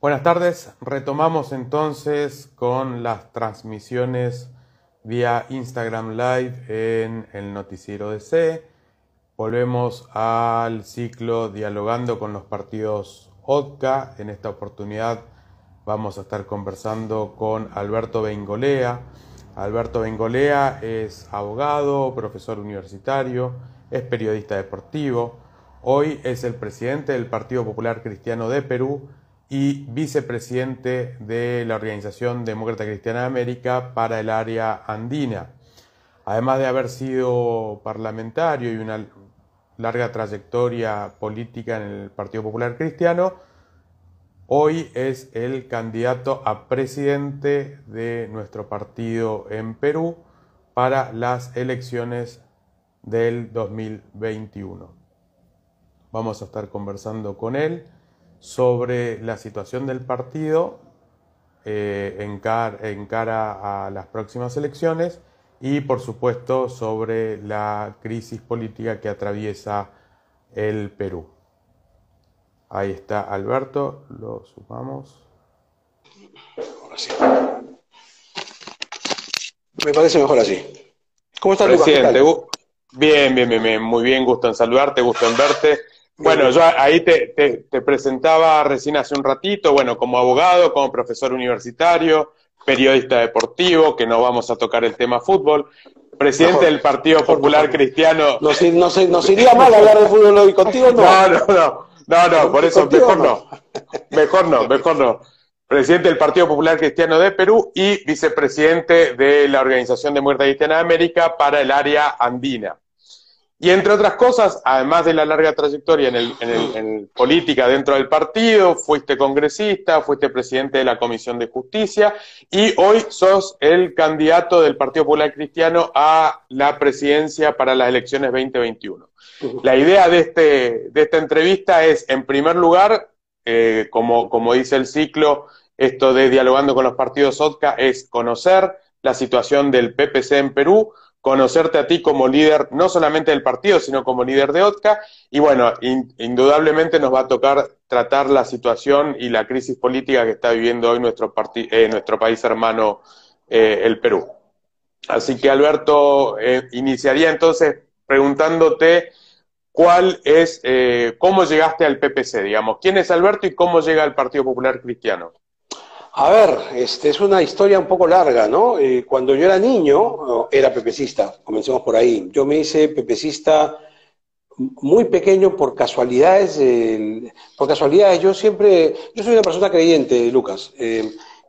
Buenas tardes, retomamos entonces con las transmisiones vía Instagram Live en el Noticiero DC. Volvemos al ciclo Dialogando con los partidos OTCA. En esta oportunidad vamos a estar conversando con Alberto Bengolea. Alberto Bengolea es abogado, profesor universitario, es periodista deportivo. Hoy es el presidente del Partido Popular Cristiano de Perú y vicepresidente de la Organización Demócrata Cristiana de América para el área andina. Además de haber sido parlamentario y una larga trayectoria política en el Partido Popular Cristiano, hoy es el candidato a presidente de nuestro partido en Perú para las elecciones del 2021. Vamos a estar conversando con él sobre la situación del partido en cara a las próximas elecciones y, por supuesto, sobre la crisis política que atraviesa el Perú. Ahí está Alberto, lo sumamos. Ahora sí. Me parece mejor así. ¿Cómo estás, Lucas? Presidente, bien, muy bien, gusto en saludarte, gusto en verte. Bueno, yo ahí te presentaba recién hace un ratito, bueno, como abogado, como profesor universitario, periodista deportivo, que no vamos a tocar el tema fútbol, presidente del Partido Popular Cristiano. Nos iría mal hablar de fútbol hoy contigo, ¿no? No, por eso mejor no. Presidente del Partido Popular Cristiano de Perú y vicepresidente de la Organización Demócrata Cristiana de América para el área andina. Y entre otras cosas, además de la larga trayectoria en política dentro del partido, fuiste congresista, fuiste presidente de la Comisión de Justicia y hoy sos el candidato del Partido Popular Cristiano a la presidencia para las elecciones 2021. La idea de esta entrevista es, en primer lugar, como dice el ciclo, esto de Dialogando con los partidos OTCA, es conocer la situación del PPC en Perú, conocerte a ti como líder, no solamente del partido, sino como líder de OTCA, y bueno, indudablemente nos va a tocar tratar la situación y la crisis política que está viviendo hoy nuestro país hermano, el Perú. Así que, Alberto, iniciaría entonces preguntándote cómo llegaste al PPC, digamos, quién es Alberto y cómo llega al Partido Popular Cristiano. A ver, es una historia un poco larga, ¿no? Cuando yo era niño, era pepecista, comencemos por ahí. Yo me hice pepecista muy pequeño por casualidades. Yo soy una persona creyente, Lucas,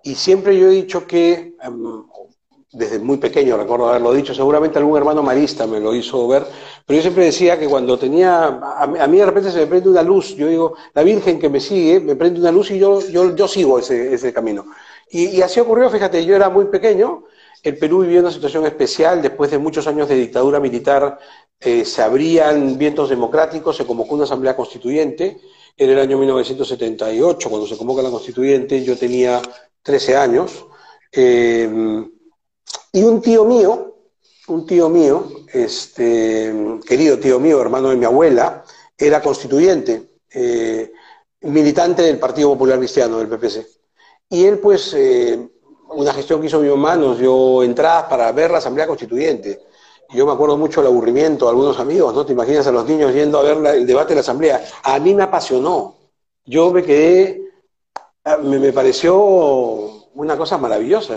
y siempre yo he dicho que, desde muy pequeño recuerdo haberlo dicho, seguramente algún hermano marista me lo hizo ver, pero yo siempre decía que cuando a mí de repente se me prende una luz, yo digo, la Virgen que me sigue, me prende una luz y yo sigo ese camino. Y así ocurrió, fíjate, yo era muy pequeño, el Perú vivía una situación especial, después de muchos años de dictadura militar, se abrían vientos democráticos, se convocó una asamblea constituyente, en el año 1978, cuando se convoca la constituyente, yo tenía 13 años, y un tío mío, querido tío mío, hermano de mi abuela, era constituyente, militante del Partido Popular Cristiano, del PPC. Y él, pues, una gestión que hizo mi mamá, nos dio entradas para ver la Asamblea Constituyente. Y yo me acuerdo mucho del aburrimiento de algunos amigos, ¿no? Te imaginas a los niños yendo a ver el debate de la Asamblea. A mí me apasionó. Yo me quedé, me pareció una cosa maravillosa,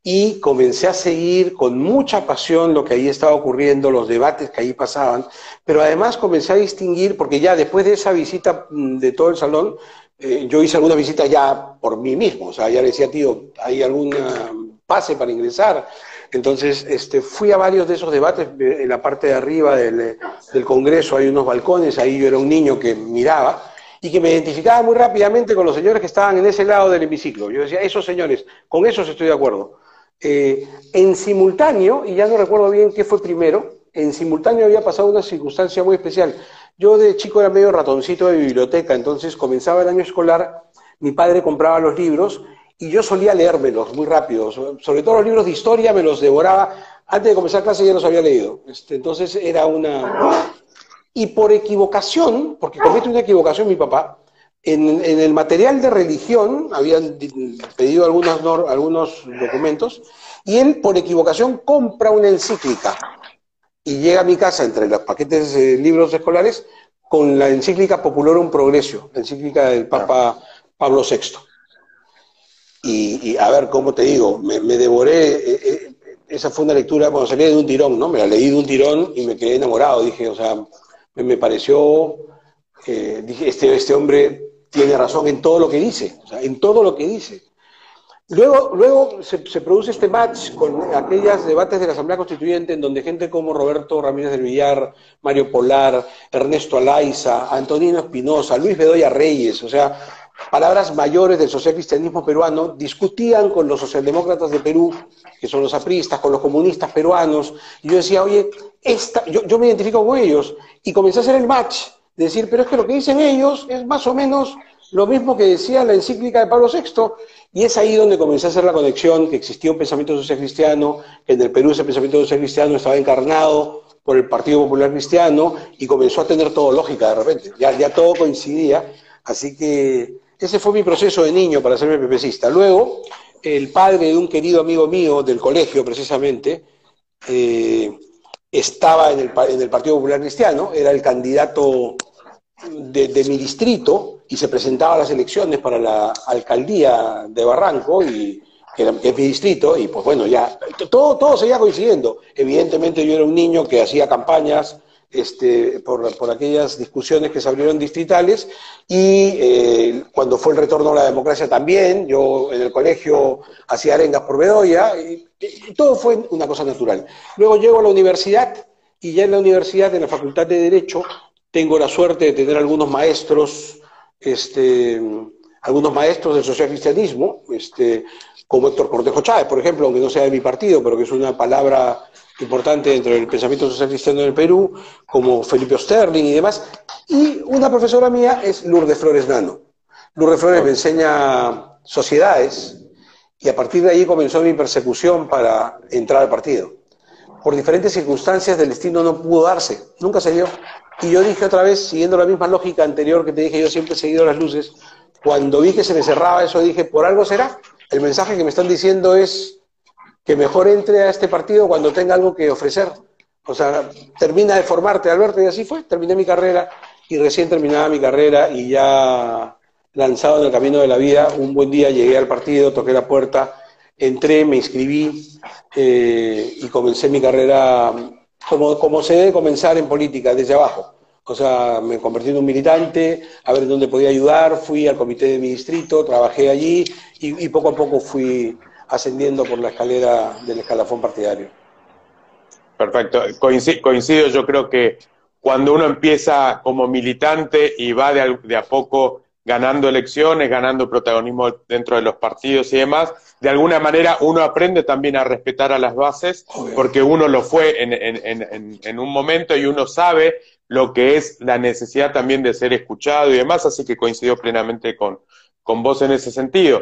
y comencé a seguir con mucha pasión lo que ahí estaba ocurriendo, los debates que ahí pasaban, pero además comencé a distinguir, porque ya después de esa visita de todo el salón, yo hice algunas visitas ya por mí mismo, o sea, ya le decía, tío, ¿hay algún pase para ingresar? Entonces, fui a varios de esos debates. En la parte de arriba del Congreso hay unos balcones, ahí yo era un niño que miraba, y que me identificaba muy rápidamente con los señores que estaban en ese lado del hemiciclo. Yo decía, esos señores, con esos estoy de acuerdo. En simultáneo, y ya no recuerdo bien qué fue primero, en simultáneo había pasado una circunstancia muy especial. Yo de chico era medio ratoncito de biblioteca, entonces comenzaba el año escolar, mi padre compraba los libros y yo solía leérmelos muy rápido, sobre todo los libros de historia me los devoraba, antes de comenzar clase ya los había leído. Entonces era una... Y por equivocación, porque comete una equivocación mi papá, En el material de religión habían pedido algunos documentos y él, por equivocación, compra una encíclica y llega a mi casa entre los paquetes de libros escolares con la encíclica Populorum Progressio, la encíclica del Papa Pablo VI. Y a ver, ¿cómo te digo? Me devoré, esa fue una lectura cuando salí de un tirón, ¿no? Me la leí de un tirón y me quedé enamorado, dije, o sea, me pareció, dije, este hombre tiene razón en todo lo que dice, o sea, en todo lo que dice. Luego se produce este match con aquellos debates de la Asamblea Constituyente en donde gente como Roberto Ramírez del Villar, Mario Polar, Ernesto Alaiza, Antonino Espinosa, Luis Bedoya Reyes, o sea, palabras mayores del socialcristianismo peruano, discutían con los socialdemócratas de Perú, que son los apristas, con los comunistas peruanos, y yo decía, oye, yo me identifico con ellos, y comencé a hacer el match, de decir, pero es que lo que dicen ellos es más o menos lo mismo que decía la encíclica de Pablo VI, y es ahí donde comencé a hacer la conexión, que existía un pensamiento social cristiano, que en el Perú ese pensamiento social cristiano estaba encarnado por el Partido Popular Cristiano, y comenzó a tener todo lógica de repente, ya todo coincidía, así que ese fue mi proceso de niño para hacerme pepecista. Luego, el padre de un querido amigo mío del colegio, precisamente, estaba en el Partido Popular Cristiano, era el candidato de mi distrito y se presentaba a las elecciones para la alcaldía de Barranco, que es mi distrito, y pues bueno, ya todo seguía coincidiendo. Evidentemente yo era un niño que hacía campañas por aquellas discusiones que se abrieron distritales, y cuando fue el retorno a la democracia también, yo en el colegio hacía arengas por Bedoya, y todo fue una cosa natural. Luego llego a la universidad, y ya en la universidad, en la Facultad de Derecho, tengo la suerte de tener algunos maestros del socialcristianismo, como Héctor Cortejo Chávez, por ejemplo, aunque no sea de mi partido, pero que es una palabra importante dentro del pensamiento social cristiano en el Perú, como Felipe Osterling y demás. Y una profesora mía es Lourdes Flores Nano. Lourdes Flores me enseña sociedades, y a partir de ahí comenzó mi persecución para entrar al partido. Por diferentes circunstancias del destino no pudo darse, nunca se dio. Y yo dije otra vez, siguiendo la misma lógica anterior que te dije, yo siempre he seguido las luces, cuando vi que se me cerraba eso, dije, por algo será. El mensaje que me están diciendo es que mejor entre a este partido cuando tenga algo que ofrecer. O sea, termina de formarte, Alberto, y así fue. Terminé mi carrera, y recién terminaba mi carrera, y ya lanzado en el camino de la vida, un buen día llegué al partido, toqué la puerta, entré, me inscribí, y comencé mi carrera como se debe comenzar en política, desde abajo. O sea, me convertí en un militante, a ver dónde podía ayudar, fui al comité de mi distrito, trabajé allí, y poco a poco fui ascendiendo por la escalera del escalafón partidario. Perfecto. Coincido, yo creo que cuando uno empieza como militante y va de a poco ganando elecciones, ganando protagonismo dentro de los partidos y demás, de alguna manera uno aprende también a respetar a las bases, porque uno lo fue en un momento, y uno sabe lo que es la necesidad también de ser escuchado y demás, así que coincido plenamente con vos en ese sentido.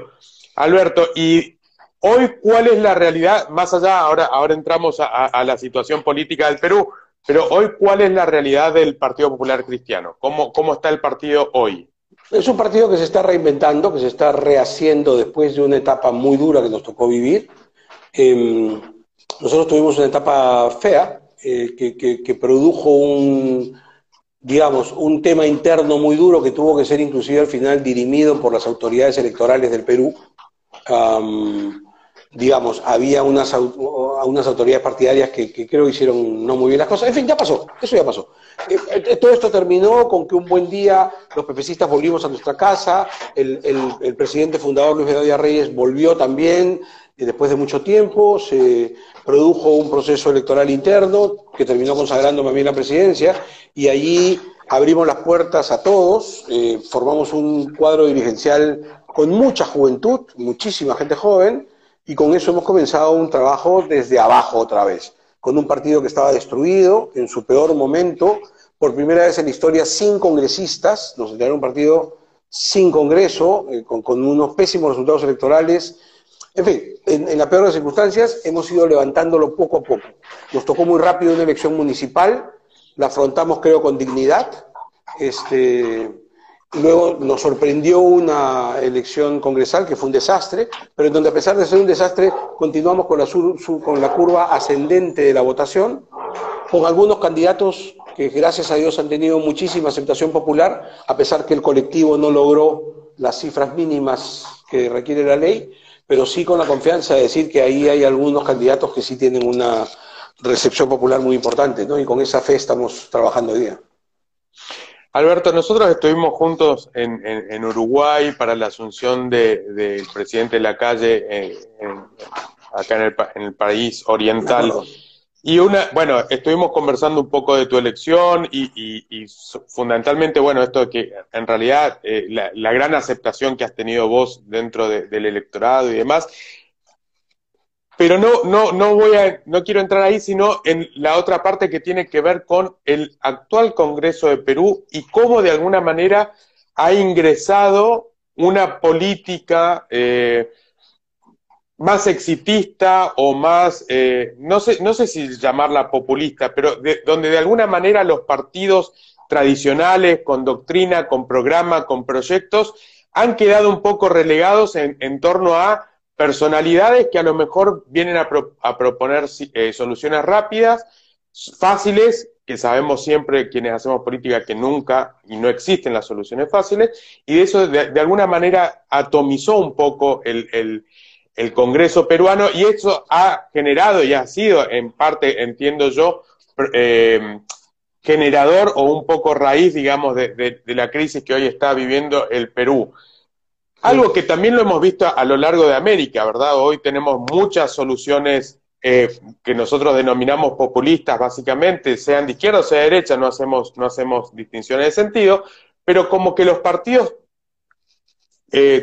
Alberto, y hoy, ¿cuál es la realidad? Más allá, ahora entramos a la situación política del Perú, pero hoy, ¿cuál es la realidad del Partido Popular Cristiano? ¿Cómo está el partido hoy? Es un partido que se está reinventando, que se está rehaciendo después de una etapa muy dura que nos tocó vivir. Nosotros tuvimos una etapa fea, que produjo un tema interno muy duro que tuvo que ser inclusive al final dirimido por las autoridades electorales del Perú. Había unas autoridades partidarias que creo hicieron no muy bien las cosas. En fin, ya pasó, eso ya pasó. Todo esto terminó con que un buen día los pepecistas volvimos a nuestra casa, el presidente fundador Luis Bedoya Reyes volvió también, después de mucho tiempo, se produjo un proceso electoral interno que terminó consagrándome a mí la presidencia, y allí abrimos las puertas a todos, formamos un cuadro dirigencial con mucha juventud, muchísima gente joven, y con eso hemos comenzado un trabajo desde abajo otra vez, con un partido que estaba destruido en su peor momento, por primera vez en la historia sin congresistas, nos entregaron un partido sin congreso, con unos pésimos resultados electorales. En fin, en la peor de las circunstancias hemos ido levantándolo poco a poco. Nos tocó muy rápido una elección municipal, la afrontamos creo con dignidad, Luego nos sorprendió una elección congresal que fue un desastre, pero en donde a pesar de ser un desastre continuamos con con la curva ascendente de la votación, con algunos candidatos que gracias a Dios han tenido muchísima aceptación popular, a pesar que el colectivo no logró las cifras mínimas que requiere la ley, pero sí con la confianza de decir que ahí hay algunos candidatos que sí tienen una recepción popular muy importante, ¿no? Y con esa fe estamos trabajando hoy día. Alberto, nosotros estuvimos juntos en Uruguay para la asunción del presidente Lacalle acá en el país oriental. Y bueno, estuvimos conversando un poco de tu elección y fundamentalmente, bueno, esto de que en realidad la gran aceptación que has tenido vos dentro del electorado y demás. Pero no quiero entrar ahí, sino en la otra parte que tiene que ver con el actual Congreso de Perú y cómo de alguna manera ha ingresado una política más exitista o más, no sé si llamarla populista, pero donde de alguna manera los partidos tradicionales, con doctrina, con programa, con proyectos, han quedado un poco relegados en torno a personalidades que a lo mejor vienen a proponer soluciones rápidas, fáciles, que sabemos siempre quienes hacemos política que nunca y no existen las soluciones fáciles, y de eso de alguna manera atomizó un poco el Congreso peruano, y eso ha generado y ha sido en parte, entiendo yo, generador o un poco raíz, digamos, de la crisis que hoy está viviendo el Perú. Algo que también lo hemos visto a lo largo de América, ¿verdad? Hoy tenemos muchas soluciones que nosotros denominamos populistas, básicamente, sean de izquierda o sea de derecha, no hacemos distinciones de sentido, pero como que los partidos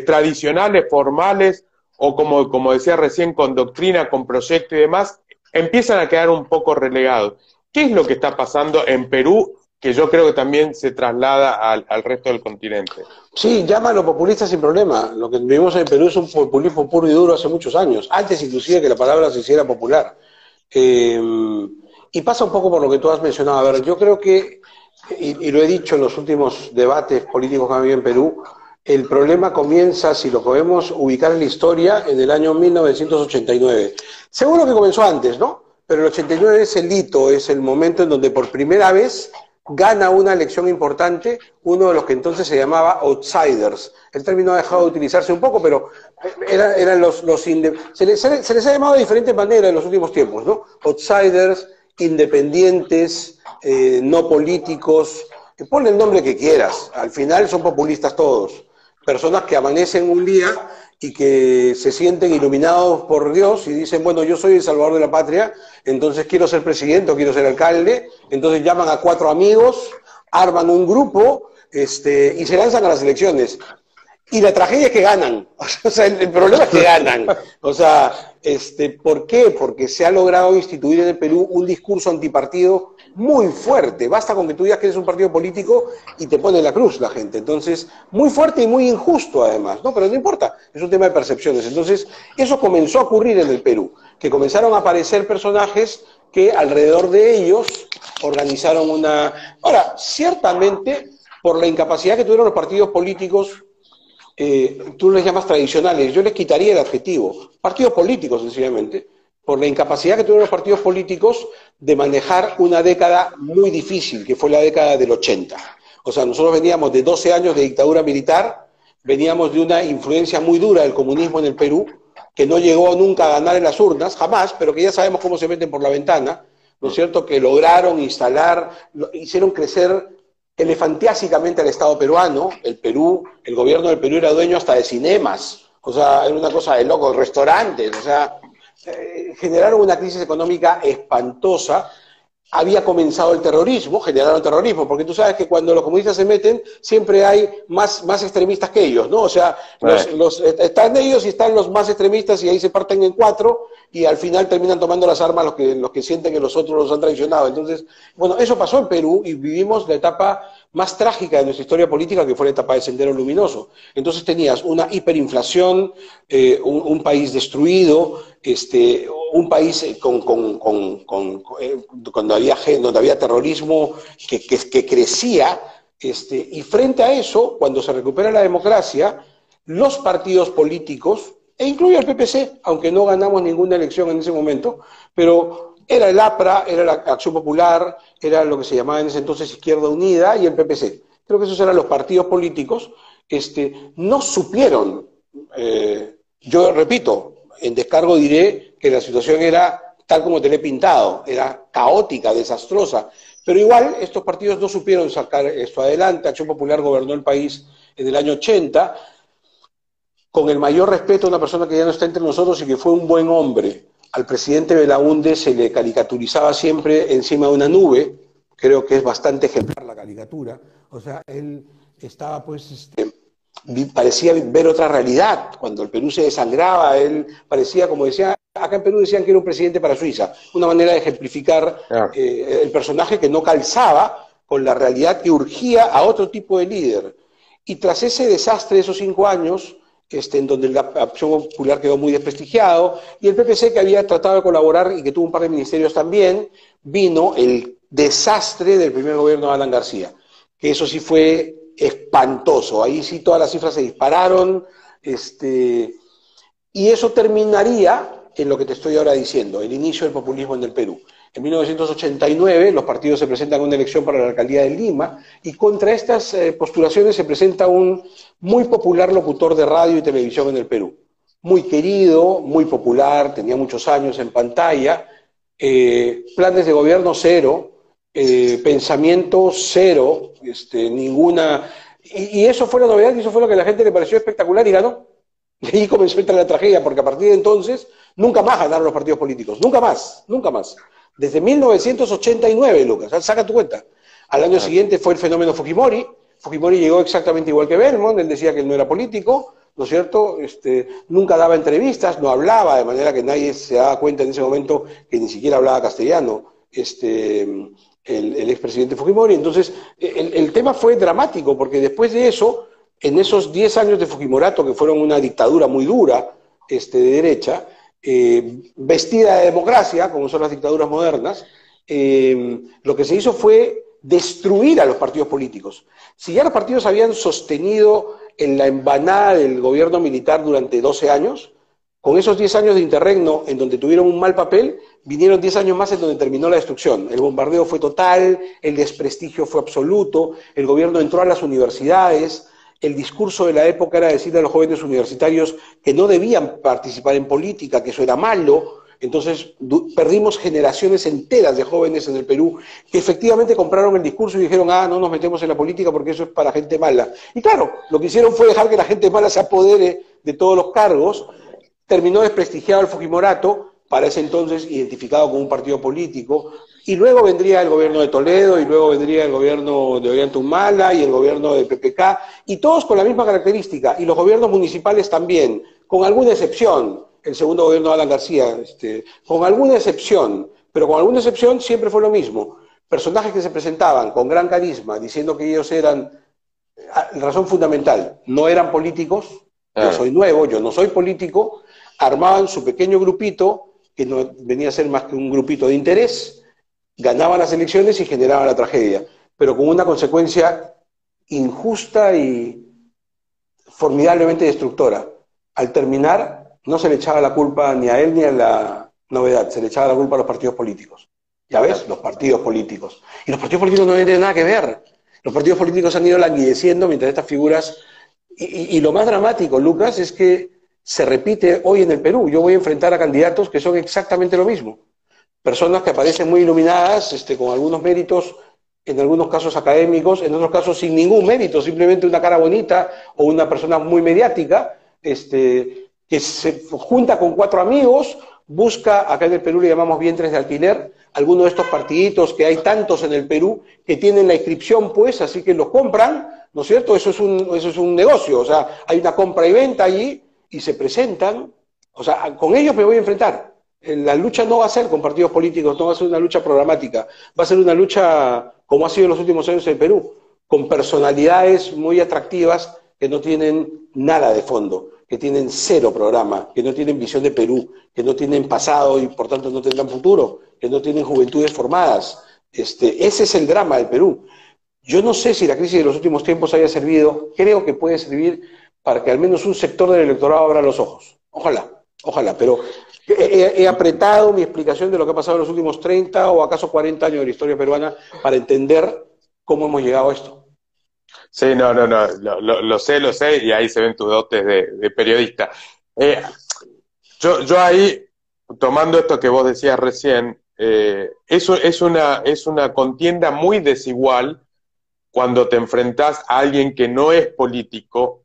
tradicionales, formales, o como decía recién, con doctrina, con proyecto y demás, empiezan a quedar un poco relegados. ¿Qué es lo que está pasando en Perú, que yo creo que también se traslada al resto del continente? Sí, llámalo populista sin problema. Lo que vivimos en Perú es un populismo puro y duro hace muchos años, antes inclusive que la palabra se hiciera popular. Y pasa un poco por lo que tú has mencionado. A ver, yo creo que, y lo he dicho en los últimos debates políticos que ha habido en Perú, el problema comienza, si lo podemos ubicar en la historia, en el año 1989. Seguro que comenzó antes, ¿no? Pero el 89 es el hito, es el momento en donde por primera vez gana una elección importante uno de los que entonces se llamaba outsiders. El término ha dejado de utilizarse un poco, pero eran se les ha llamado de diferentes maneras en los últimos tiempos, ¿no? Outsiders, independientes, no políticos, ponle el nombre que quieras, al final son populistas todos. Personas que amanecen un día y que se sienten iluminados por Dios y dicen, bueno, yo soy el salvador de la patria, entonces quiero ser presidente o quiero ser alcalde, entonces llaman a 4 amigos, arman un grupo y se lanzan a las elecciones. Y la tragedia es que ganan, o sea, el problema es que ganan. O sea, ¿por qué? Porque se ha logrado instituir en el Perú un discurso antipartido muy fuerte. Basta con que tú digas que eres un partido político y te pone la cruz la gente. Entonces, muy fuerte y muy injusto además, ¿no? Pero no importa, es un tema de percepciones. Entonces, eso comenzó a ocurrir en el Perú, que comenzaron a aparecer personajes que alrededor de ellos organizaron una... Ahora, ciertamente, por la incapacidad que tuvieron los partidos políticos, tú les llamas tradicionales, yo les quitaría el adjetivo, partidos políticos sencillamente, por la incapacidad que tuvieron los partidos políticos de manejar una década muy difícil, que fue la década del 80. O sea, nosotros veníamos de 12 años de dictadura militar, veníamos de una influencia muy dura del comunismo en el Perú, que no llegó nunca a ganar en las urnas, jamás, pero que ya sabemos cómo se meten por la ventana, ¿no es cierto?, que lograron instalar, hicieron crecer elefantiásicamente al Estado peruano. El gobierno del Perú era dueño hasta de cinemas, o sea, era una cosa de locos, restaurantes, o sea, generaron una crisis económica espantosa. Había comenzado el terrorismo, generaron terrorismo, porque tú sabes que cuando los comunistas se meten, siempre hay más extremistas que ellos, ¿no? O sea, están ellos y están los más extremistas y ahí se parten en 4 y al final terminan tomando las armas los que sienten que los otros los han traicionado. Entonces, bueno, eso pasó en Perú y vivimos la etapa más trágica de nuestra historia política, que fue la etapa del Sendero Luminoso. Entonces tenías una hiperinflación, un país destruido, un país donde había terrorismo que crecía, Y frente a eso, cuando se recupera la democracia, los partidos políticos, e incluye el PPC, aunque no ganamos ninguna elección en ese momento, pero era el APRA, era la Acción Popular, era lo que se llamaba en ese entonces Izquierda Unida y el PPC. Creo que esos eran los partidos políticos, no supieron, yo repito, en descargo diré que la situación era tal como te la he pintado, era caótica, desastrosa, pero igual estos partidos no supieron sacar esto adelante. Acción Popular gobernó el país en el año 80, con el mayor respeto a una persona que ya no está entre nosotros y que fue un buen hombre. Al presidente Belaúnde se le caricaturizaba siempre encima de una nube, creo que es bastante ejemplar la caricatura, o sea, él estaba pues, parecía ver otra realidad, cuando el Perú se desangraba, él parecía, como decía, acá en Perú decían que era un presidente para Suiza, una manera de ejemplificar el personaje que no calzaba con la realidad que urgía a otro tipo de líder. Y tras ese desastre de esos 5 años, en donde la Acción Popular quedó muy desprestigiado, y el PPC, que había tratado de colaborar y que tuvo un par de ministerios también, vino el desastre del primer gobierno de Alan García, que eso sí fue espantoso, ahí sí todas las cifras se dispararon, y eso terminaría en lo que te estoy ahora diciendo, el inicio del populismo en el Perú. En 1989 los partidos se presentan a una elección para la alcaldía de Lima y contra estas postulaciones se presenta un muy popular locutor de radio y televisión en el Perú. Muy querido, muy popular, tenía muchos años en pantalla, planes de gobierno cero, pensamiento cero, ninguna... Y eso fue la novedad y eso fue lo que a la gente le pareció espectacular y ganó. Y ahí comenzó a entrar la tragedia, porque a partir de entonces nunca más ganaron los partidos políticos, nunca más, nunca más. Desde 1989, Lucas, saca tu cuenta. Al año siguiente fue el fenómeno Fujimori. Fujimori llegó exactamente igual que Belmont, él decía que él no era político, ¿no es cierto? Nunca daba entrevistas, no hablaba, de manera que nadie se daba cuenta en ese momento que ni siquiera hablaba castellano, el expresidente Fujimori. Entonces, el tema fue dramático, porque después de eso, en esos 10 años de Fujimorato, que fueron una dictadura muy dura, de derecha, vestida de democracia, como son las dictaduras modernas, lo que se hizo fue destruir a los partidos políticos. Si ya los partidos habían sostenido en la embanada del gobierno militar durante 12 años, con esos 10 años de interregno en donde tuvieron un mal papel, vinieron 10 años más en donde terminó la destrucción. El bombardeo fue total, el desprestigio fue absoluto, el gobierno entró a las universidades. El discurso de la época era decirle a los jóvenes universitarios que no debían participar en política, que eso era malo. Entonces perdimos generaciones enteras de jóvenes en el Perú que efectivamente compraron el discurso y dijeron, no nos metemos en la política porque eso es para gente mala. Y claro, lo que hicieron fue dejar que la gente mala se apodere de todos los cargos. Terminó desprestigiado el Fujimorato, para ese entonces identificado como un partido político, y luego vendría el gobierno de Toledo, y luego vendría el gobierno de Ollanta-Humala, y el gobierno del PPK, y todos con la misma característica, y los gobiernos municipales también, con alguna excepción, el segundo gobierno de Alan García, con alguna excepción, pero con alguna excepción siempre fue lo mismo. Personajes que se presentaban con gran carisma, diciendo que ellos eran, razón fundamental, no eran políticos, yo soy nuevo, yo no soy político, armaban su pequeño grupito, que no venía a ser más que un grupito de interés, ganaban las elecciones y generaban la tragedia, pero con una consecuencia injusta y formidablemente destructora. Al terminar, no se le echaba la culpa ni a él ni a la novedad, se le echaba la culpa a los partidos políticos. ¿Ya ves? Los partidos políticos. Y los partidos políticos no tienen nada que ver. Los partidos políticos han ido languideciendo mientras estas figuras... Y lo más dramático, Lucas, es que se repite hoy en el Perú. Yo voy a enfrentar a candidatos que son exactamente lo mismo. Personas que aparecen muy iluminadas, con algunos méritos, en algunos casos académicos, en otros casos sin ningún mérito, simplemente una cara bonita o una persona muy mediática, que se junta con 4 amigos, busca, acá en el Perú le llamamos vientres de alquiler, algunos de estos partiditos que hay tantos en el Perú que tienen la inscripción, pues, así que los compran, ¿no es cierto? Eso es un negocio, o sea, hay una compra y venta allí y se presentan, o sea, con ellos me voy a enfrentar. La lucha no va a ser con partidos políticos, no va a ser una lucha programática, va a ser una lucha como ha sido en los últimos años en el Perú, con personalidades muy atractivas que no tienen nada de fondo, que tienen 0 programa, que no tienen visión de Perú, que no tienen pasado y por tanto no tendrán futuro, que no tienen juventudes formadas. Ese es el drama del Perú. Yo no sé si la crisis de los últimos tiempos haya servido, creo que puede servir para que al menos un sector del electorado abra los ojos. Ojalá, ojalá, pero he apretado mi explicación de lo que ha pasado en los últimos 30 o acaso 40 años de la historia peruana para entender cómo hemos llegado a esto. Sí, no, lo sé, y ahí se ven tus dotes de periodista. Yo ahí, tomando esto que vos decías recién, eso es una contienda muy desigual cuando te enfrentás a alguien que no es político,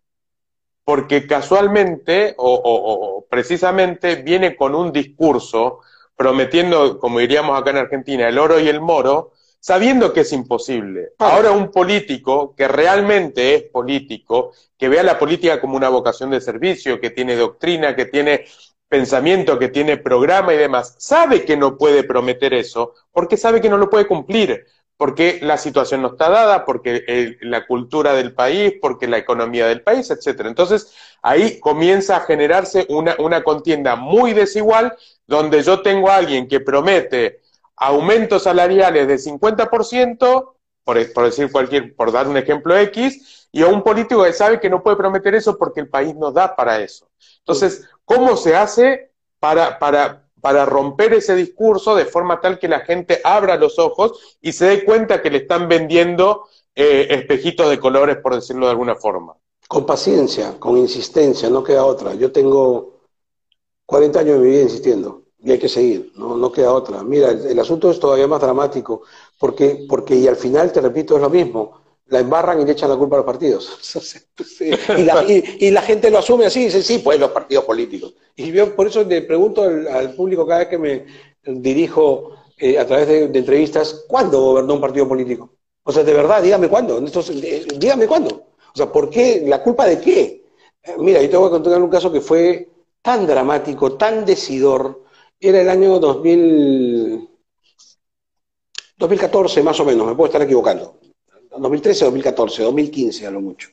porque casualmente o precisamente viene con un discurso prometiendo, como diríamos acá en Argentina, el oro y el moro, sabiendo que es imposible. Ahora un político que realmente es político, que vea la política como una vocación de servicio, que tiene doctrina, que tiene pensamiento, que tiene programa y demás, sabe que no puede prometer eso, porque sabe que no lo puede cumplir, porque la situación no está dada, porque la cultura del país, porque la economía del país, etcétera. Entonces, ahí comienza a generarse una contienda muy desigual, donde yo tengo a alguien que promete aumentos salariales de 50%, por decir por dar un ejemplo X, y a un político que sabe que no puede prometer eso porque el país no da para eso. Entonces, ¿cómo se hace para romper ese discurso de forma tal que la gente abra los ojos y se dé cuenta que le están vendiendo espejitos de colores, por decirlo de alguna forma? Con paciencia, con insistencia, no queda otra. Yo tengo 40 años de mi vida insistiendo y hay que seguir, no queda otra. Mira, el asunto es todavía más dramático porque y al final, te repito, es lo mismo. La embarran y le echan la culpa a los partidos. Y la gente lo asume así, dice, sí, pues los partidos políticos. Y yo por eso le pregunto al público cada vez que me dirijo a través de entrevistas, ¿cuándo gobernó un partido político? O sea, de verdad, dígame cuándo. Dígame cuándo. O sea, ¿por qué? ¿La culpa de qué? Mira, yo te voy a contar un caso que fue tan dramático, tan decidor. Era el año 2014 más o menos, me puedo estar equivocando. 2013, 2014, 2015 a lo mucho.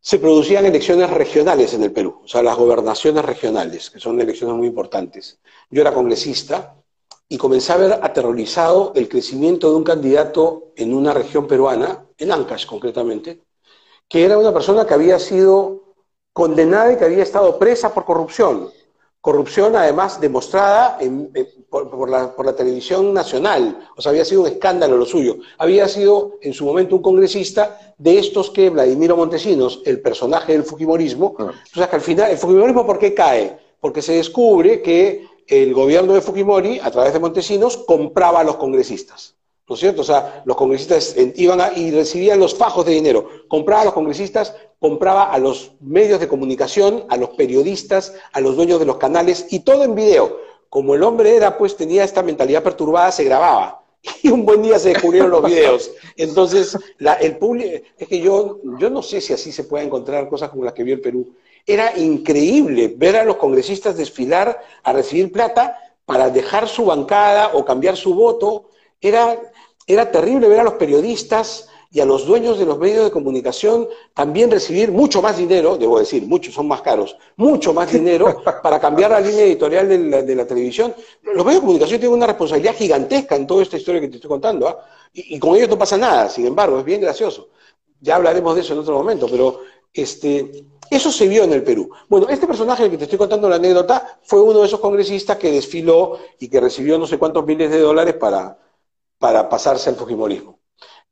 Se producían elecciones regionales en el Perú, o sea, las gobernaciones regionales, que son elecciones muy importantes. Yo era congresista y comencé a ver aterrorizado el crecimiento de un candidato en una región peruana, en Ancash concretamente, que era una persona que había sido condenada y que había estado presa por corrupción. Corrupción además demostrada por la televisión nacional, o sea, había sido un escándalo lo suyo. Había sido en su momento un congresista de estos que Vladimiro Montesinos, el personaje del fujimorismo, entonces que al final, ¿el fujimorismo por qué cae? Porque se descubre que el gobierno de Fujimori, a través de Montesinos, compraba a los congresistas. ¿No es cierto? O sea, los congresistas iban y recibían los fajos de dinero. Compraba a los congresistas, compraba a los medios de comunicación, a los periodistas, a los dueños de los canales, y todo en video. Como el hombre tenía esta mentalidad perturbada, se grababa. Y un buen día se descubrieron los videos. Entonces, el público, es que yo no sé si así se puede encontrar cosas como las que vio el Perú. Era increíble ver a los congresistas desfilar a recibir plata para dejar su bancada o cambiar su voto. Era terrible ver a los periodistas y a los dueños de los medios de comunicación también recibir mucho más dinero, debo decir, muchos son más caros, mucho más dinero para cambiar la línea editorial de la televisión. Los medios de comunicación tienen una responsabilidad gigantesca en toda esta historia que te estoy contando, ¿ah? Y con ellos no pasa nada, sin embargo, es bien gracioso. Ya hablaremos de eso en otro momento, pero eso se vio en el Perú. Bueno, este personaje del que te estoy contando la anécdota fue uno de esos congresistas que desfiló y que recibió no sé cuántos miles de dólares para pasarse al fujimorismo.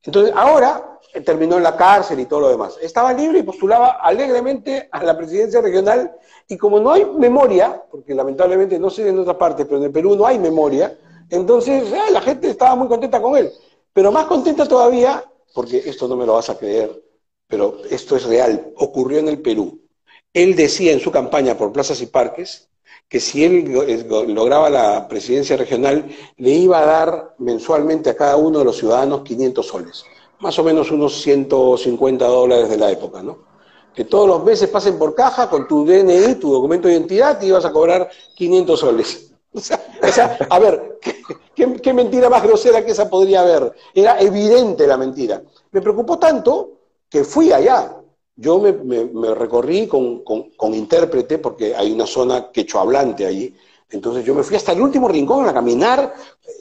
Entonces, ahora terminó en la cárcel y todo lo demás. Estaba libre y postulaba alegremente a la presidencia regional, y como no hay memoria, porque lamentablemente no sé en otras partes, pero en el Perú no hay memoria, entonces la gente estaba muy contenta con él. Pero más contenta todavía, porque esto no me lo vas a creer, pero esto es real, ocurrió en el Perú. Él decía en su campaña por plazas y parques que si él lograba la presidencia regional, le iba a dar mensualmente a cada uno de los ciudadanos 500 soles, más o menos unos $150 de la época, ¿no? Que todos los meses pasen por caja con tu DNI, tu documento de identidad, y ibas a cobrar 500 soles. O sea, a ver, ¿qué mentira más grosera que esa podría haber? Era evidente la mentira. Me preocupó tanto que fui allá. Yo me recorrí con intérprete, porque hay una zona quechohablante allí. Entonces yo me fui hasta el último rincón a caminar,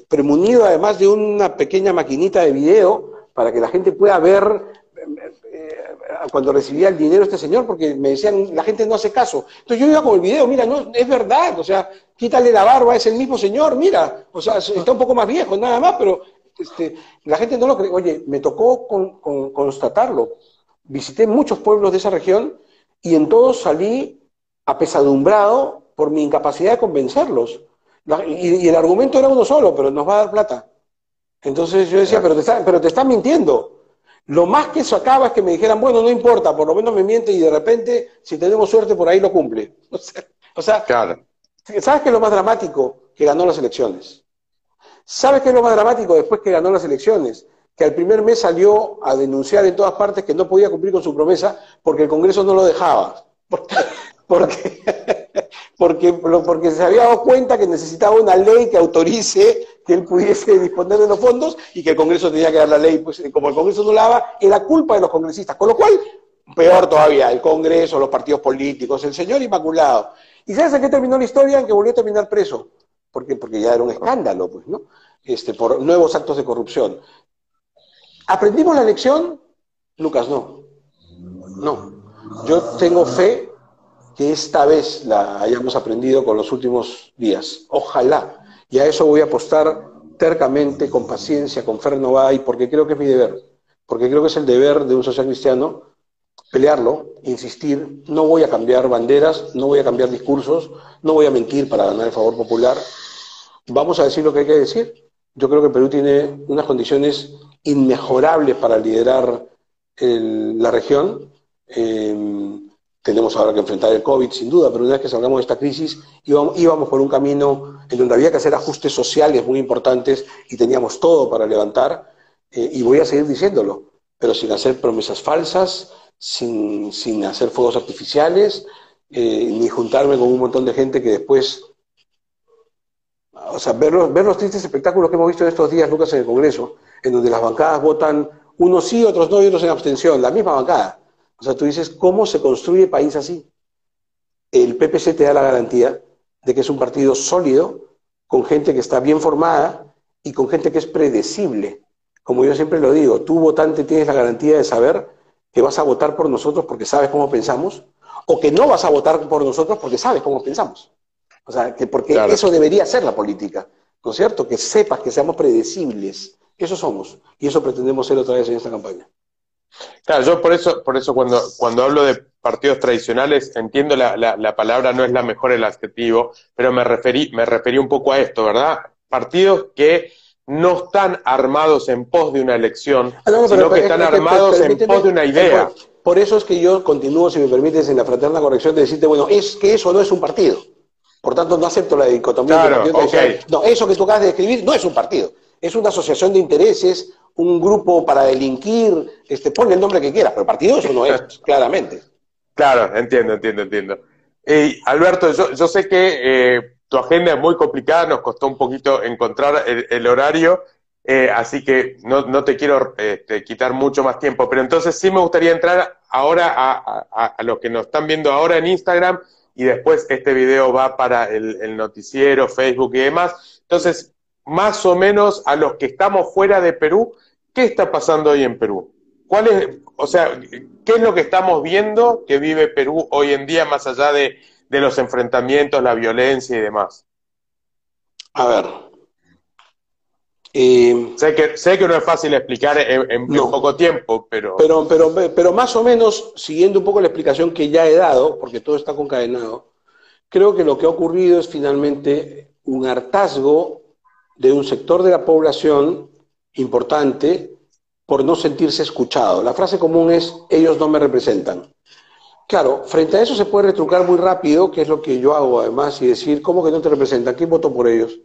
premunido además de una pequeña maquinita de video para que la gente pueda ver cuando recibía el dinero este señor, porque me decían, la gente no hace caso. Entonces yo iba con el video, mira, no, es verdad, o sea, quítale la barba, es el mismo señor, mira, o sea, está un poco más viejo, nada más, pero la gente no lo cree. Oye, me tocó constatarlo. Visité muchos pueblos de esa región y en todos salí apesadumbrado por mi incapacidad de convencerlos. Y el argumento era uno solo, pero nos va a dar plata. Entonces yo decía, pero te están mintiendo. Lo más que sacaba es que me dijeran, bueno, no importa, por lo menos me miente y de repente, si tenemos suerte, por ahí lo cumple. O sea, Claro. ¿sabes qué es lo más dramático? Que ganó las elecciones. ¿Sabes qué es lo más dramático después que ganó las elecciones? Que al primer mes salió a denunciar en todas partes que no podía cumplir con su promesa porque el Congreso no lo dejaba. Porque, porque se había dado cuenta que necesitaba una ley que autorice que él pudiese disponer de los fondos y que el Congreso tenía que dar la ley. Pues como el Congreso no la daba, era culpa de los congresistas. Con lo cual, peor todavía, el Congreso, los partidos políticos, el señor Inmaculado. ¿Y sabes en qué terminó la historia? En que volvió a terminar preso. Porque ya era un escándalo, pues, ¿no? Por nuevos actos de corrupción. ¿Aprendimos la lección? Lucas, no. No. Yo tengo fe que esta vez la hayamos aprendido con los últimos días. Ojalá. Y a eso voy a apostar tercamente, con paciencia, con fe renovada, y porque creo que es mi deber. Porque creo que es el deber de un social cristiano pelearlo, insistir. No voy a cambiar banderas, no voy a cambiar discursos, no voy a mentir para ganar el favor popular. Vamos a decir lo que hay que decir. Yo creo que Perú tiene unas condiciones inmejorables para liderar la región. Tenemos ahora que enfrentar el COVID, sin duda, pero una vez que salgamos de esta crisis, íbamos por un camino en donde había que hacer ajustes sociales muy importantes y teníamos todo para levantar, y voy a seguir diciéndolo, pero sin hacer promesas falsas, sin hacer fuegos artificiales, ni juntarme con un montón de gente que después... O sea, ver los tristes espectáculos que hemos visto en estos días, Lucas, en el Congreso, en donde las bancadas votan unos sí, otros no y otros en abstención, la misma bancada. O sea, tú dices, ¿cómo se construye país así? El PPC te da la garantía de que es un partido sólido, con gente que está bien formada y con gente que es predecible. Como yo siempre lo digo, tú votante tienes la garantía de saber que vas a votar por nosotros porque sabes cómo pensamos, o que no vas a votar por nosotros porque sabes cómo pensamos. O sea, porque claro, eso debería ser la política, ¿no es cierto? Que sepas, que seamos predecibles. Eso somos, y eso pretendemos ser otra vez en esta campaña. Claro, yo por eso cuando hablo de partidos tradicionales, entiendo la palabra no es la mejor el adjetivo, pero me referí un poco a esto, ¿verdad? Partidos que no están armados en pos de una elección, sino que están armados en pos de una idea. Por eso es que yo continúo, si me permites, en la fraterna corrección de decirte, bueno, es que eso no es un partido. Por tanto, no acepto la dicotomía. Claro, okay. No, eso que tú acabas de describir no es un partido. Es una asociación de intereses, un grupo para delinquir, ponle el nombre que quieras, pero partido eso no es, claramente. Claro, entiendo. Alberto, yo sé que tu agenda es muy complicada, nos costó un poquito encontrar el horario, así que no te quiero quitar mucho más tiempo, pero entonces sí me gustaría entrar ahora a los que nos están viendo ahora en Instagram, y después este video va para el noticiero, Facebook y demás. Entonces, más o menos a los que estamos fuera de Perú, ¿qué está pasando hoy en Perú? ¿Qué es lo que estamos viendo que vive Perú hoy en día, más allá de los enfrentamientos, la violencia y demás? A ver. Sé que no es fácil explicar en poco tiempo, pero más o menos, siguiendo un poco la explicación que ya he dado, porque todo está concadenado, creo que lo que ha ocurrido es finalmente un hartazgo de un sector de la población importante por no sentirse escuchado. La frase común es, ellos no me representan. Claro, frente a eso se puede retrucar muy rápido, que es lo que yo hago además, y decir, ¿cómo que no te representan? ¿Quién votó por ellos?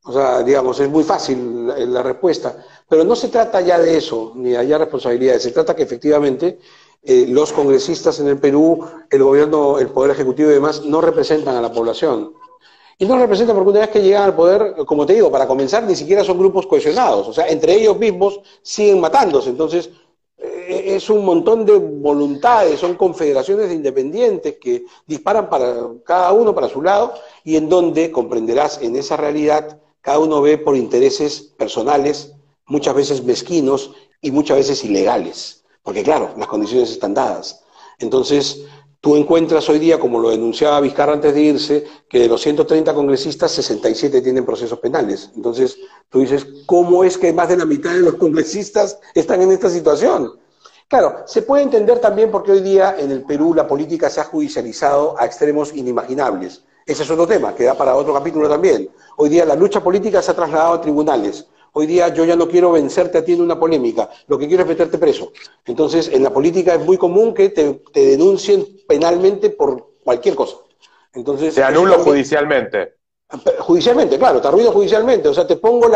O sea, digamos, es muy fácil la respuesta, pero no se trata ya de eso, ni de hallar responsabilidades, se trata que efectivamente los congresistas en el Perú, el gobierno, el poder ejecutivo y demás, no representan a la población. Y no representan porque una vez que llegan al poder, como te digo, para comenzar, ni siquiera son grupos cohesionados, o sea, entre ellos mismos siguen matándose, entonces es un montón de voluntades, son confederaciones de independientes que disparan para cada uno para su lado, y en donde, comprenderás, en esa realidad, cada uno ve por intereses personales, muchas veces mezquinos y muchas veces ilegales, porque claro, las condiciones están dadas. Entonces, tú encuentras hoy día, como lo denunciaba Vizcarra antes de irse, que de los 130 congresistas, 67 tienen procesos penales. Entonces, tú dices, ¿cómo es que más de la mitad de los congresistas están en esta situación? Claro, se puede entender también porque hoy día en el Perú la política se ha judicializado a extremos inimaginables. Ese es otro tema, que da para otro capítulo también. Hoy día la lucha política se ha trasladado a tribunales. Hoy día yo ya no quiero vencerte a ti en una polémica, lo que quiero es meterte preso. Entonces, en la política es muy común que te denuncien penalmente por cualquier cosa. Entonces, Te anulo judicialmente. judicialmente, claro, te arruino judicialmente. O sea, te pongo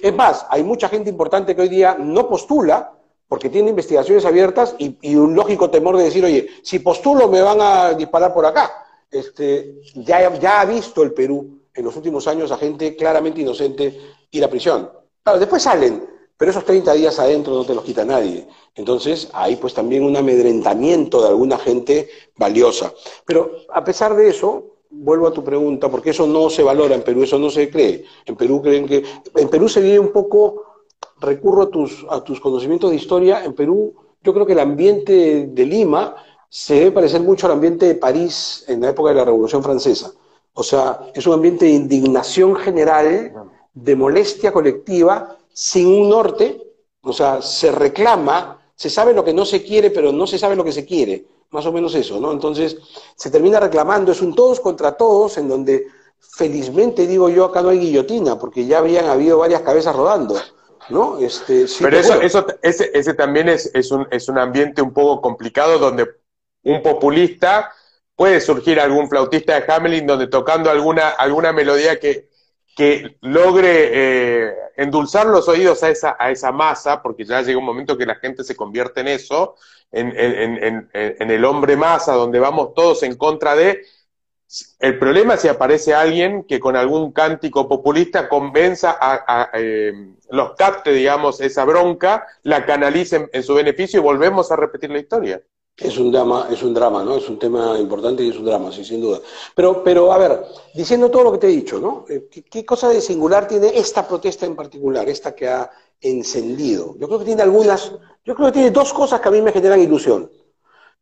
Es más, hay mucha gente importante que hoy día no postula porque tiene investigaciones abiertas y un lógico temor de decir, oye, si postulo me van a disparar por acá. Ya ha visto el Perú en los últimos años a gente claramente inocente ir a prisión. Claro, después salen, pero esos 30 días adentro no te los quita nadie. Entonces, hay pues también un amedrentamiento de alguna gente valiosa. Pero a pesar de eso, vuelvo a tu pregunta, porque eso no se valora en Perú, eso no se cree. En Perú creen que... En Perú se vive un poco... Recurro a tus conocimientos de historia. En Perú, yo creo que el ambiente de Lima se debe parecer mucho al ambiente de París en la época de la Revolución Francesa. O sea, es un ambiente de indignación general, de molestia colectiva, sin un norte. O sea, se reclama, se sabe lo que no se quiere, pero no se sabe lo que se quiere. Más o menos eso, ¿no? Entonces, se termina reclamando, es un todos contra todos, en donde, felizmente, digo yo, acá no hay guillotina, porque ya habían habido varias cabezas rodando. ¿No? Sí, pero ese también es un ambiente un poco complicado donde un populista puede surgir algún flautista de Hamelin donde tocando alguna melodía que logre endulzar los oídos a esa masa, porque ya llega un momento que la gente se convierte en eso, en el hombre masa, donde vamos todos en contra de... El problema es si aparece alguien que con algún cántico populista convenza los capte, digamos, esa bronca, la canalice en su beneficio y volvemos a repetir la historia. Es un drama, ¿no? Es un tema importante y es un drama, sí, sin duda. Pero a ver, diciendo todo lo que te he dicho, ¿no? ¿Qué cosa de singular tiene esta protesta en particular, esta que ha encendido? Yo creo que tiene dos cosas que a mí me generan ilusión.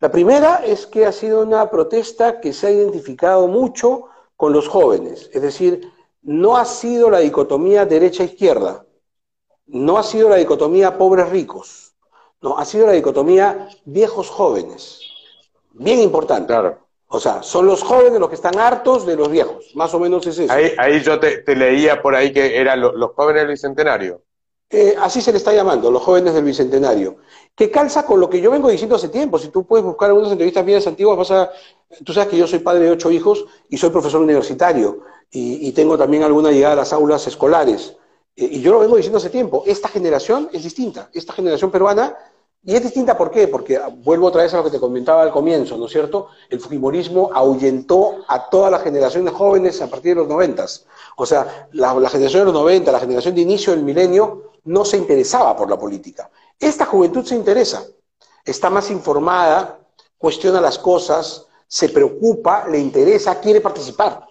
La primera es que ha sido una protesta que se ha identificado mucho con los jóvenes, es decir, no ha sido la dicotomía derecha-izquierda, no ha sido la dicotomía pobres-ricos, no, ha sido la dicotomía viejos-jóvenes, bien importante. Claro. O sea, son los jóvenes los que están hartos de los viejos, más o menos es eso. Ahí yo te leía por ahí que eran los jóvenes del Bicentenario. Así se le está llamando, los jóvenes del Bicentenario, que calza con lo que yo vengo diciendo hace tiempo. Si tú puedes buscar algunas entrevistas mías antiguas, tú sabes que yo soy padre de 8 hijos y soy profesor universitario, y tengo también alguna llegada a las aulas escolares, y yo lo vengo diciendo hace tiempo. Esta generación es distinta, esta generación peruana, y es distinta. ¿Por qué? Porque vuelvo otra vez a lo que te comentaba al comienzo, ¿no es cierto? El fujimorismo ahuyentó a toda la generación de jóvenes a partir de los 90s. O sea, la generación de los 90, la generación de inicio del milenio, no se interesaba por la política. Esta juventud se interesa, está más informada, cuestiona las cosas, se preocupa, le interesa, quiere participar.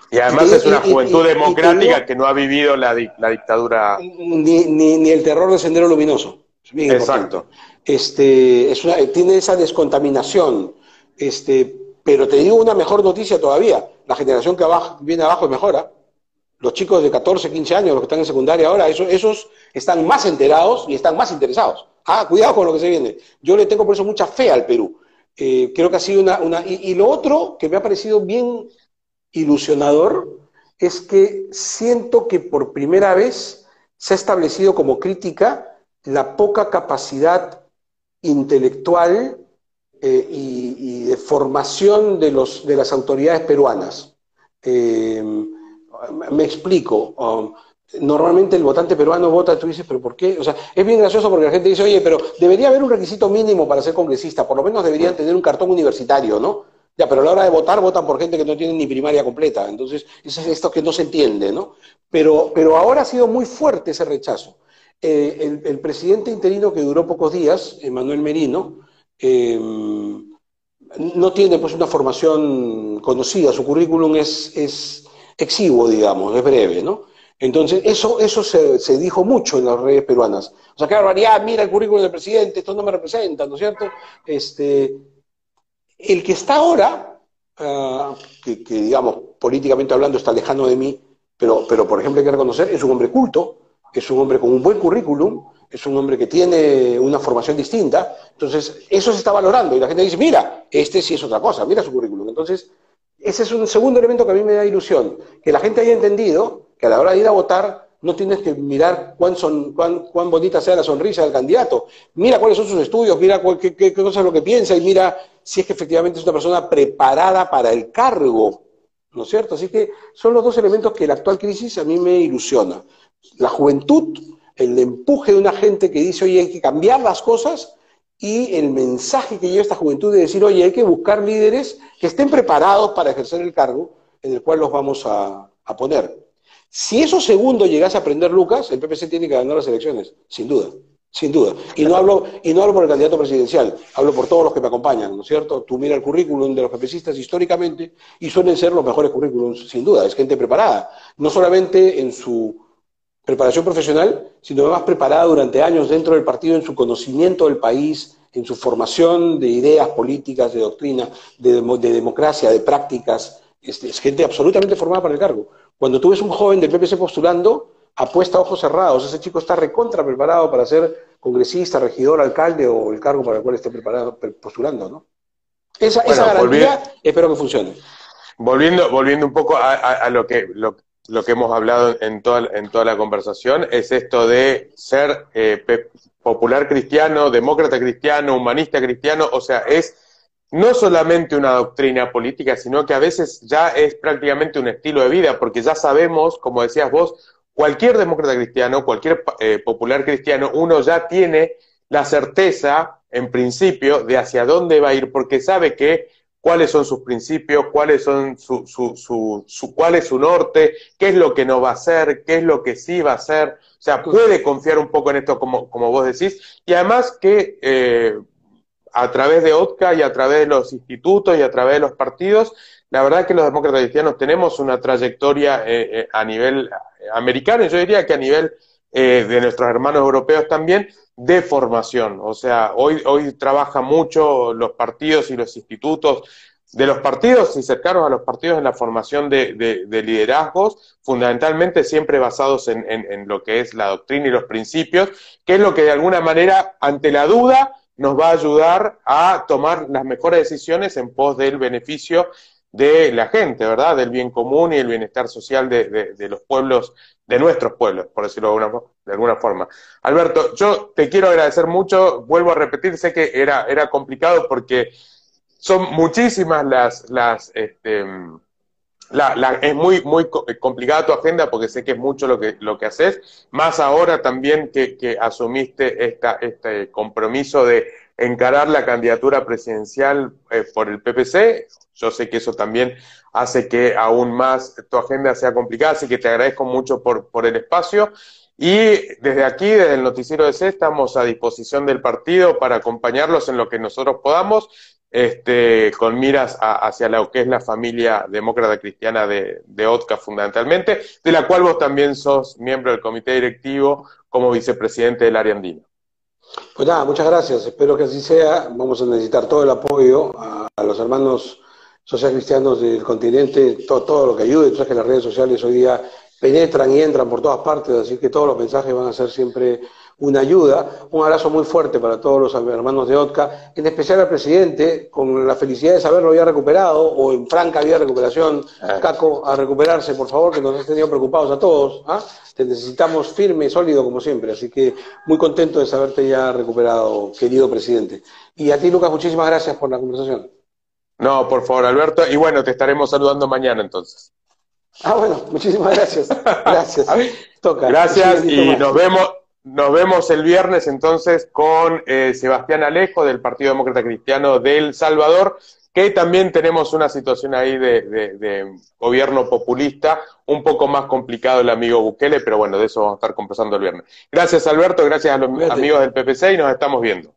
Y además es una juventud democrática que no ha vivido la dictadura. Ni el terror de Sendero Luminoso. Es bien exacto. Tiene esa descontaminación. Pero te digo una mejor noticia todavía. La generación que viene abajo es mejor. Los chicos de 14, 15 años, los que están en secundaria ahora, esos están más enterados y están más interesados. Cuidado con lo que se viene. Yo le tengo por eso mucha fe al Perú. Creo que ha sido y lo otro que me ha parecido bien ilusionador es que siento que por primera vez se ha establecido como crítica la poca capacidad intelectual y de formación de las autoridades peruanas. Me explico. Normalmente el votante peruano vota, tú dices, ¿pero por qué? O sea, es bien gracioso porque la gente dice, oye, pero debería haber un requisito mínimo para ser congresista, por lo menos deberían tener un cartón universitario, ¿no? Ya, pero a la hora de votar, votan por gente que no tiene ni primaria completa. Entonces, eso es esto que no se entiende, ¿no? Pero ahora ha sido muy fuerte ese rechazo. El presidente interino que duró pocos días, Manuel Merino, no tiene pues una formación conocida, su currículum es exiguo, digamos, es breve, ¿no? Entonces, eso se dijo mucho en las redes peruanas. O sea, qué barbaridad, mira el currículum del presidente, esto no me representa, ¿no es cierto? El que está ahora, que digamos, políticamente hablando está lejano de mí, pero por ejemplo hay que reconocer, es un hombre culto, es un hombre con un buen currículum, es un hombre que tiene una formación distinta, entonces eso se está valorando y la gente dice, mira, este sí es otra cosa, mira su currículum. Entonces, ese es un segundo elemento que a mí me da ilusión, que la gente haya entendido que a la hora de ir a votar no tienes que mirar cuán bonita sea la sonrisa del candidato, mira cuáles son sus estudios, mira qué cosa es lo que piensa y mira si es que efectivamente es una persona preparada para el cargo, ¿no es cierto? Así que son los dos elementos que la actual crisis a mí me ilusiona. La juventud, el empuje de una gente que dice, oye, hay que cambiar las cosas, y el mensaje que lleva esta juventud de decir, oye, hay que buscar líderes que estén preparados para ejercer el cargo en el cual los vamos a poner. Si eso segundo llegase a aprender Lucas, el PPC tiene que ganar las elecciones, sin duda, sin duda. Y no hablo por el candidato presidencial, hablo por todos los que me acompañan, ¿no es cierto? Tú mira el currículum de los PPCistas históricamente y suelen ser los mejores currículums, sin duda, es gente preparada, no solamente en su preparación profesional, sino además preparada durante años dentro del partido en su conocimiento del país, en su formación de ideas políticas, de doctrina, de democracia, de prácticas. Es gente absolutamente formada para el cargo. Cuando tú ves un joven del PPC postulando, apuesta a ojos cerrados. Ese chico está recontra preparado para ser congresista, regidor, alcalde o el cargo para el cual esté preparado, postulando, ¿no? Esa garantía espero que funcione. Volviendo un poco a lo que hemos hablado en toda la conversación, es esto de ser popular cristiano, demócrata cristiano, humanista cristiano, o sea, es no solamente una doctrina política, sino que a veces ya es prácticamente un estilo de vida, porque ya sabemos, como decías vos, cualquier demócrata cristiano, cualquier popular cristiano, uno ya tiene la certeza, en principio, de hacia dónde va a ir, porque sabe que cuáles son sus principios, cuáles son cuál es su norte, qué es lo que no va a hacer, qué es lo que sí va a hacer. O sea, puede confiar un poco en esto, como vos decís, y además que a través de OTCA y a través de los institutos y a través de los partidos, la verdad que los demócratas cristianos tenemos una trayectoria a nivel americano, y yo diría que a nivel de nuestros hermanos europeos también, de formación. O sea, hoy trabajan mucho los partidos y los institutos de los partidos y cercanos a los partidos en la formación de liderazgos, fundamentalmente siempre basados en lo que es la doctrina y los principios, que es lo que de alguna manera, ante la duda, nos va a ayudar a tomar las mejores decisiones en pos del beneficio de la gente, ¿verdad? Del bien común y el bienestar social de los pueblos, de nuestros pueblos, por decirlo de alguna forma. Alberto, yo te quiero agradecer mucho, vuelvo a repetir, sé que era complicado porque son muchísimas es muy complicada tu agenda porque sé que es mucho lo que haces, más ahora también que asumiste este compromiso de encarar la candidatura presidencial por el PPC. Yo sé que eso también hace que aún más tu agenda sea complicada, así que te agradezco mucho por el espacio. Y desde aquí, desde el Noticiero de C, estamos a disposición del partido para acompañarlos en lo que nosotros podamos, con miras hacia lo que es la familia demócrata cristiana de OTCA fundamentalmente, de la cual vos también sos miembro del comité directivo como vicepresidente del área andina. Pues nada, muchas gracias, espero que así sea. Vamos a necesitar todo el apoyo a los hermanos socialcristianos del continente, todo lo que ayude. Tú sabes que las redes sociales hoy día penetran y entran por todas partes, así que todos los mensajes van a ser siempre una ayuda. Un abrazo muy fuerte para todos los hermanos de OTCA, en especial al presidente, con la felicidad de saberlo ya recuperado, o en franca vía de recuperación. Caco, a recuperarse, por favor, que nos has tenido preocupados a todos. Te necesitamos firme y sólido como siempre, así que muy contento de saberte ya recuperado, querido presidente. Y a ti, Lucas, muchísimas gracias por la conversación. No, por favor, Alberto, y bueno, te estaremos saludando mañana entonces. Bueno, muchísimas gracias. Gracias. Toca. Gracias y nos vemos el viernes entonces con Sebastián Alejo del Partido Demócrata Cristiano de El Salvador, que también tenemos una situación ahí de gobierno populista, un poco más complicado el amigo Bukele, pero bueno, de eso vamos a estar conversando el viernes. Gracias, Alberto, gracias a los amigos del PPC y nos estamos viendo.